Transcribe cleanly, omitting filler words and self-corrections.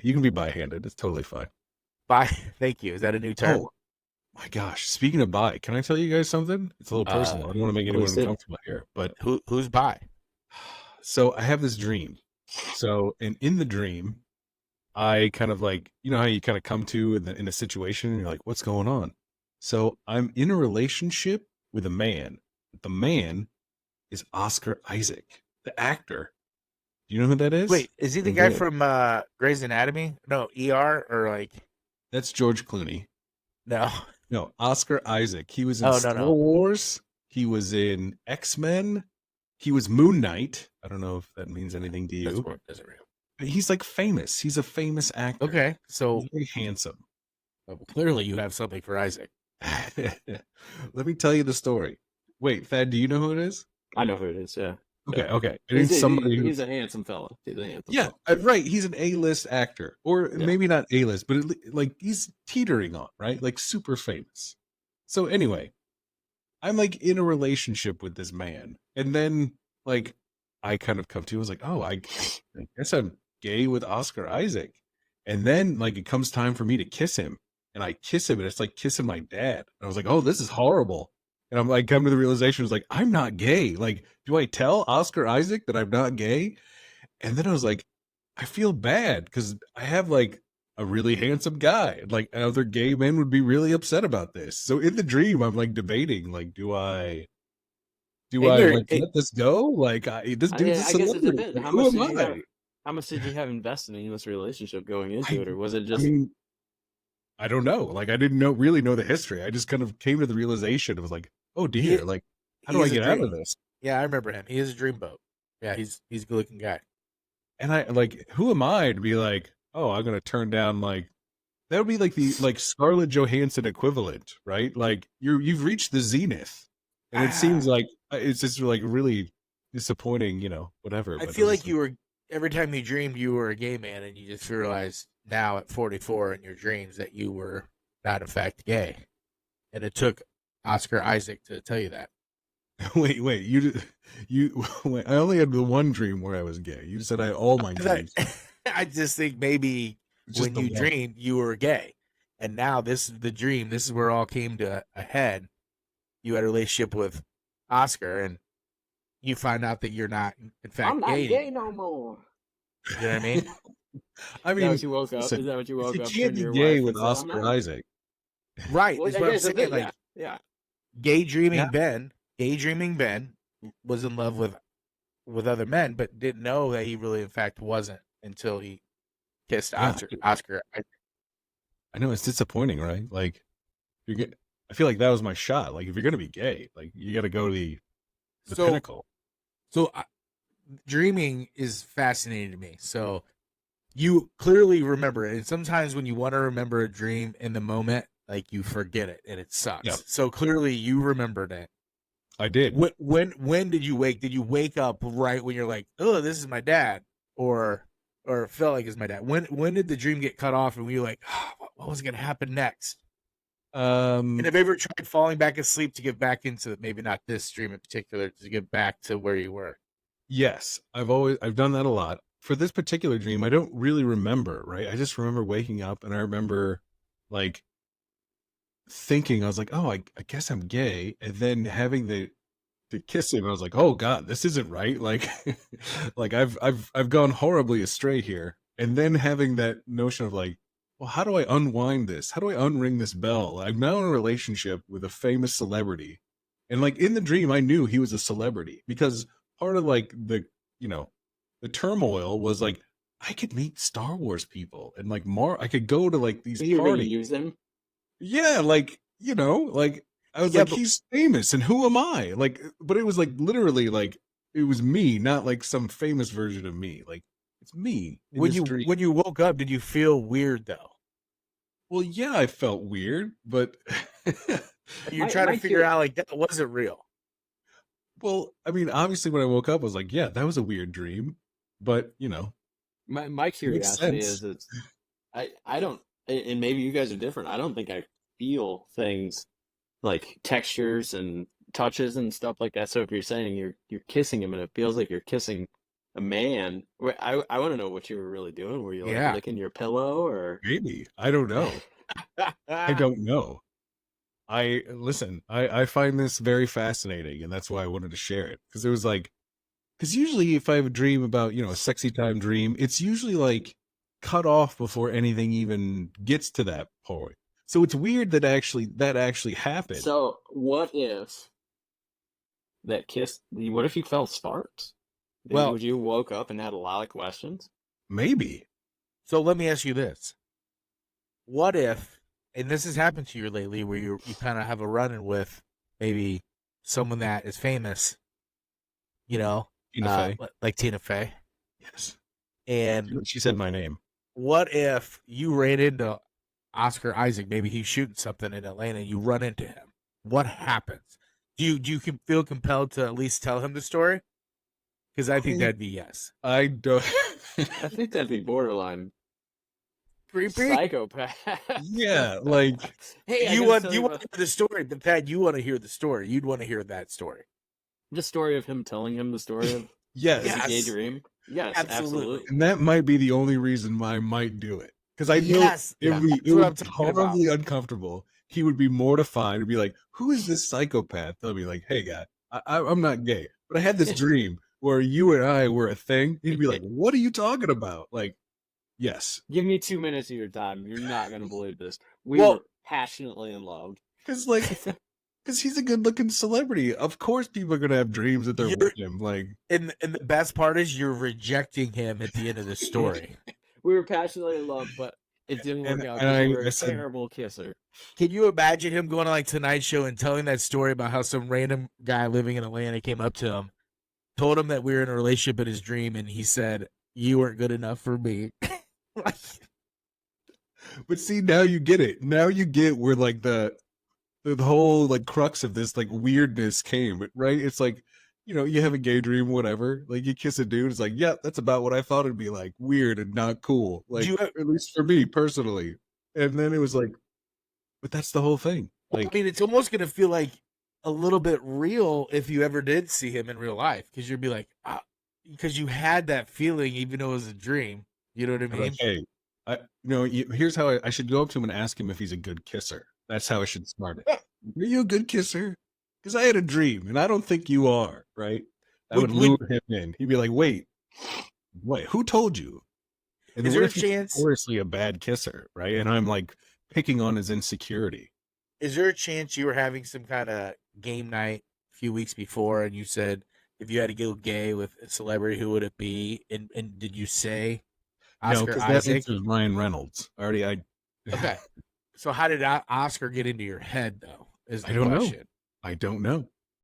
You can be bi-handed. It's totally fine. Bi. Thank you. Is that a new term? Oh my gosh. Speaking of bi, can I tell you guys something? It's a little Uh, personal. I don't want to make anyone Please do. uncomfortable here, but who's bi? so I have this dream. So, and in the dream, I kind of like, you know how you kind of come to in a situation and you're like, what's going on? So I'm in a relationship with a man. The man is Oscar Isaac, the actor. Do you know who that is? Wait, is he the I'm guy good. from Grey's Anatomy? No, ER or like That's George Clooney. no. No, Oscar Isaac. He was in Oh no Star no. Wars. He was in X-Men. He was Moon Knight. I don't know if that means anything to That's you. what doesn't real. But he's like famous. He's a famous actor. Okay, so He's very handsome. clearly you have something for Isaac. Let me tell you the story. Wait, Thad, do you know who it is? I know who it is. Yeah. Okay, Yeah. okay. It is somebody who, He's a handsome fella. He's a handsome yeah, fella. right. He's an A-list actor, or Yeah. maybe not A-list, but like he's teetering on, right? Like super famous. So anyway, I'm like in a relationship with this man, and then like I kind of come to, I was like, oh, I guess I'm gay with Oscar Isaac, and then like it comes time for me to kiss him, and I kiss him, and it's like kissing my dad. And I was like, oh, this is horrible. And I'm like, come to the realization, I was like, I'm not gay. Like, do I tell Oscar Isaac that I'm not gay? And then I was like, I feel bad because I have like a really handsome guy. And like other gay men would be really upset about this. So in the dream, I'm like debating, like, do And I you're like let this go? Like this dude's a I guess it celebrity. depends. Like, who am I? How much did you have invested in this relationship going into I it, or was it I just mean, I don't know. Like I didn't really know the history. I just kind of came to the realization. It was like, oh he dear, like how he do I is a get out dream. of this? Yeah, I remember him. He is a dreamboat. Yeah, he's a good looking guy. And I like, who am I to be like, oh, I'm gonna turn down like that would be like the like Scarlett Johansson equivalent, right? Like you've reached the zenith, and it seems Ah, like it's just like really disappointing, whatever. I But I feel was like just like, you were every time you dreamed you were a gay man, and you just realized now at 44 in your dreams that you were not in fact gay, and it took Oscar Isaac to tell you that. wait, you wait, I only had the one dream where I was gay. You said I had all my 'Cause I, dreams, I just think maybe just when the you one. dreamed you were gay, and now this is the dream. This is where it all came to a head. You had a relationship with Oscar, and you find out that you're not in I'm fact not gay gay anymore. no more? You know what I mean? I Is that what mean, you woke up? listen, Is that what you if woke you up, can't turned to be your gay wife with and said, I'm Oscar not? Isaac, Right. Well, Is I what I'm guess that's saying. it. Like Yeah. Yeah. gay yeah, dreaming Ben, gay dreaming Ben was in love with other men, but didn't know that he really, in fact, wasn't until he kissed yeah, Oscar. I know it's disappointing, right? Like you get, I feel like that was my shot. Like if you're gonna be gay, like you got to go to the So, pinnacle. so dreaming is fascinating to me. So you clearly remember it, and sometimes when you want to remember a dream in the moment, like you forget it, and it Yeah, sucks. So clearly you remembered it. I did. When did you wake? Did you wake up right when you're like, oh, this is my dad, or it felt like it's my dad? When did the dream get cut off, and we were like, oh, what was going to happen next? And Um, have you ever tried falling back asleep to get back into maybe not this dream in particular to get back to where you were? yes, I've done that a lot. For this particular dream, I don't really remember, right? I just remember waking up and I remember like thinking I was like, "Oh, I guess I'm gay." And then having the kiss him, I was like, "Oh god, this isn't right." Like like I've gone horribly astray here. And then having that notion of like, "Well, how do I unwind this? How do I unring this bell?" I'm now in a relationship with a famous celebrity. And like in the dream, I knew he was a celebrity because part of like you know, the turmoil was like I could meet Star Wars people and like I could go to like these You were going to parties. use them? Yeah, like, like I was Yeah, like, but he's famous and who am I? Like, but it was like literally like it was me, not like some famous version of me. Like it's me in when this you dream. when you woke up, did you feel weird though? Well, yeah, I felt weird, but You're My trying to my figure cur- out like that wasn't real. well, I mean, obviously when I woke up, I was like, yeah, that was a weird dream, but my it makes curiosity sense. is it's I don't, and maybe you guys are different. I don't think I feel things like textures and touches and stuff like that. So if you're saying you're kissing him and it feels like you're kissing a man. I want to know what you were really doing. Were you like Yeah. licking your pillow or? Maybe. I don't know. I don't know. I find this very fascinating, and that's why I wanted to share it. Because it was like, because usually if I have a dream about, a sexy time dream, it's usually like cut off before anything even gets to that point. So it's weird that actually happened. So what if that kiss? What if you felt sparks? Well- Would you woke up and had a lot of questions? Maybe. So let me ask you this. What if, and this has happened to you lately, where you kind of have a run-in with maybe someone that is famous, Tina Fey. like Tina Fey. Yes. And She said my name. what if you ran into Oscar Isaac? Maybe he's shooting something in Atlanta and you run into him. What happens? Do you feel compelled to at least tell him the story? Because I think that'd be yes. I don't. I think that'd be borderline Creepy. psychopath. Yeah, like hey, You want to hear the story, but Pat, you want to hear the story. You'd want to hear that story. the story of him telling him the story of yes. the gay dream? Yes, absolutely. And that might be the only reason why I might do it. Because I know Yes, it would that's be what I'm talking about. horribly uncomfortable. He would be mortified and be like, "Who is this psychopath?" They'll be like, "Hey, guy, I'm not gay, but I had this dream where you and I were a thing." He'd be like, "What are you talking about?" Like, yes, Give me 2 minutes of your time. You're not going to believe this. We Well- were passionately in love. because he's a good-looking celebrity. Of course, people are gonna have dreams that they're with him. Like, And the best part is you're rejecting him at the end of the story. We were passionately in love, but it didn't work out and because you were I a said- terrible kisser. Can you imagine him going on like Tonight Show and telling that story about how some random guy living in Atlanta came up to him, told him that we were in a relationship in his dream, and he said, "You weren't good enough for me." but see, now you get it. Now you get where like the whole like crux of this like weirdness came, right? It's like, you have a gay dream, whatever. Like you kiss a dude, it's like, yeah, that's about what I thought it'd be like, weird and not cool. Like at least for me personally. And then it was like, but that's the whole thing. Like, I mean, it's almost going to feel like a little bit real if you ever did see him in real life, because you'd be like, because you had that feeling even though it was a dream. You know what I mean? like, hey, here's how I should go up to him and ask him if he's a good kisser. That's how I should start it. Are you a good kisser? Because I had a dream, and I don't think you are, right? I would lure him in. He'd be like, wait, who told you? And Is what there a if he's chance? notoriously a bad kisser, right? And I'm like picking on his insecurity. Is there a chance you were having some kind of game night a few weeks before, and you said, if you had to go gay with a celebrity, who would it be? And did you say No, Oscar because that Isaac? answers Ryan Reynolds. Okay. So how did Oscar get into your head, though? Is the I don't know. question. I don't know.